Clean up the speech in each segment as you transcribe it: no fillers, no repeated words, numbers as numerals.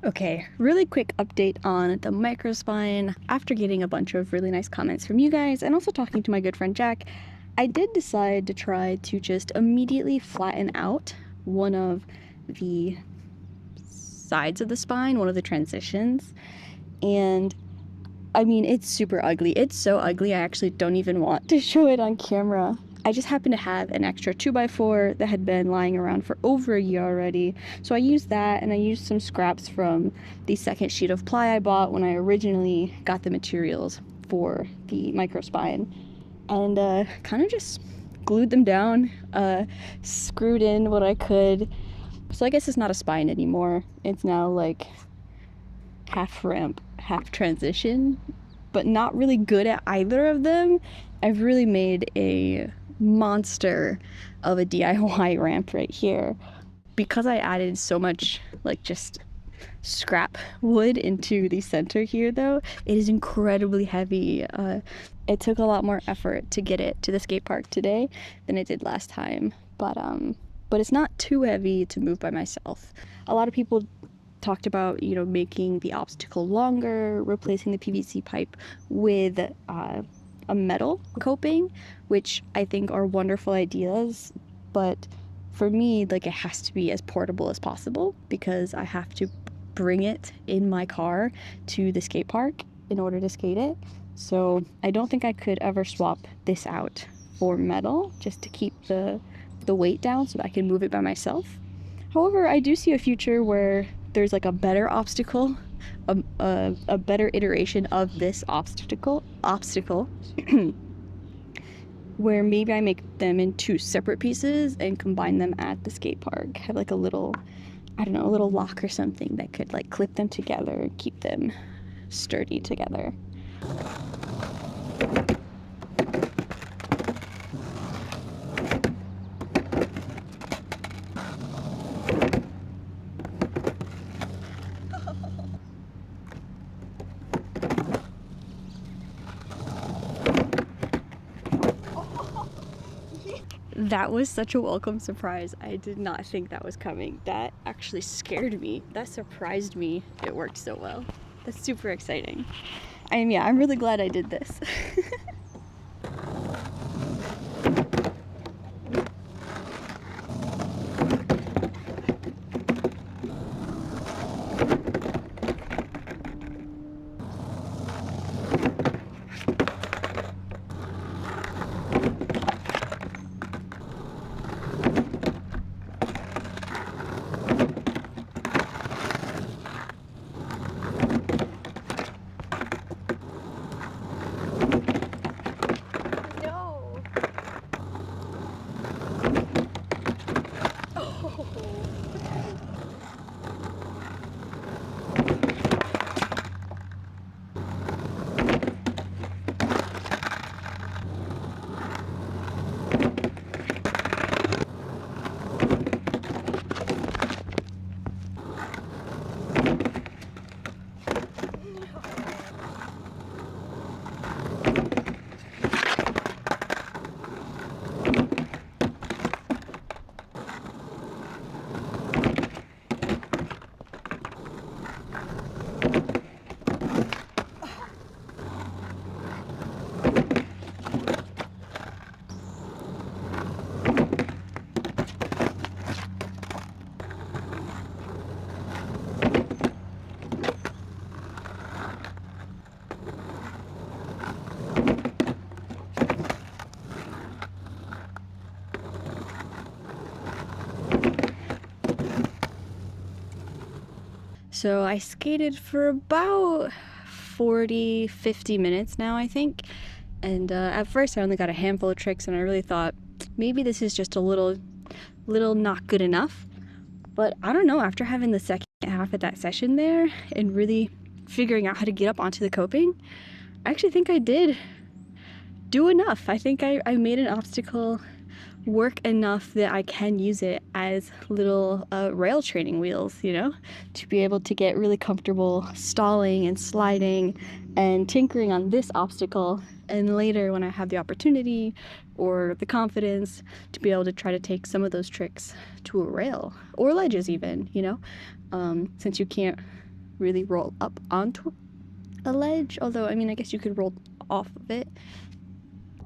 Okay, really quick update on the microspine. After getting a bunch of really nice comments from you guys and also talking to my good friend Jack, I did decide to try to just immediately flatten out one of the sides of the spine, one of the transitions. And I mean, it's super ugly. It's so ugly, I actually don't even want to show it on camera. I just happened to have an extra 2x4 that had been lying around for over a year already. So I used that, and I used some scraps from the second sheet of ply I bought when I originally got the materials for the microspine, and kind of just glued them down, screwed in what I could. So I guess it's not a spine anymore. It's now like half ramp, half transition, but not really good at either of them. I've really made a monster of a DIY ramp right here. Because I added so much like just scrap wood into the center here though, it is incredibly heavy. It took a lot more effort to get it to the skate park today than it did last time, but it's not too heavy to move by myself. A lot of people talked about, you know, making the obstacle longer, replacing the PVC pipe with a metal coping, which I think are wonderful ideas, but for me, like, it has to be as portable as possible because I have to bring it in my car to the skate park in order to skate it. So I don't think I could ever swap this out for metal just to keep the weight down so that I can move it by myself. However, I do see a future where there's like a better obstacle, a better iteration of this obstacle where maybe I make them in two separate pieces and combine them at the skate park. Have like a little, I don't know, a little lock or something that could like clip them together and keep them sturdy together. That was such a welcome surprise. I did not think that was coming. That actually scared me. That surprised me. It worked so well. That's super exciting. Yeah, I'm really glad I did this. So I skated for about 40-50 minutes now, I think. And at first I only got a handful of tricks, and I really thought maybe this is just a little not good enough. But I don't know, after having the second half of that session there and really figuring out how to get up onto the coping, I actually think I did do enough. I think I made an obstacle work enough that I can use it as little rail training wheels, you know, to be able to get really comfortable stalling and sliding and tinkering on this obstacle, and later when I have the opportunity or the confidence to be able to try to take some of those tricks to a rail or ledges even, you know, since you can't really roll up onto a ledge, although I mean I guess you could roll off of it.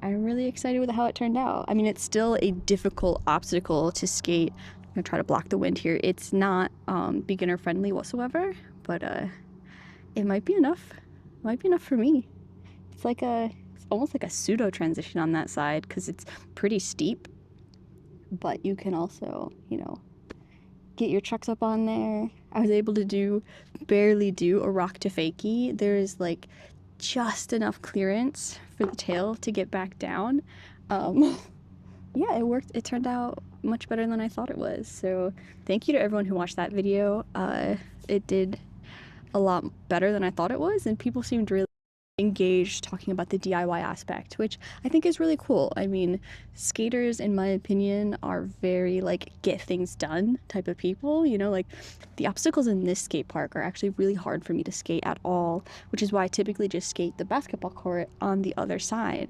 I'm really excited with how it turned out. I mean, it's still a difficult obstacle to skate. I'm gonna try to block the wind here. It's not beginner friendly whatsoever, but it might be enough. It might be enough for me. It's like it's almost like a pseudo transition on that side because it's pretty steep, but you can also, you know, get your trucks up on there. I was able to barely do a rock to fakie. There's like just enough clearance for the tail to get back down. Yeah, it worked. It turned out much better than I thought it was. So thank you to everyone who watched that video. It did a lot better than I thought it was, and people seemed really engaged talking about the DIY aspect, which I think is really cool. I mean, skaters, in my opinion, are very like get things done type of people, you know, like the obstacles in this skate park are actually really hard for me to skate at all, which is why I typically just skate the basketball court on the other side.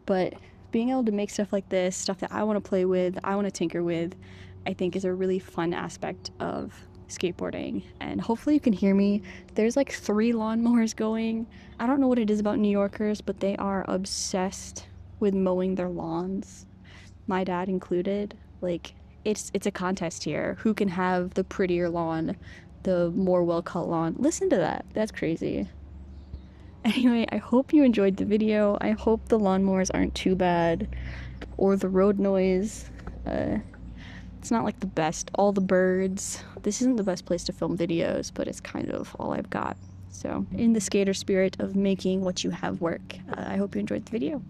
But being able to make stuff like this, stuff that I want to play with, I want to tinker with, I think is a really fun aspect of skateboarding. And hopefully you can hear me. There's like 3 lawnmowers going. I don't know what it is about New Yorkers, but they are obsessed with mowing their lawns, my dad included. Like it's a contest here, who can have the prettier lawn, the more well-cut lawn. Listen to that. That's crazy. Anyway, I hope you enjoyed the video. I hope the lawnmowers aren't too bad, or the road noise. It's not like the best. All the birds. This isn't the best place to film videos, but it's kind of all I've got. So in the skater spirit of making what you have work, I hope you enjoyed the video.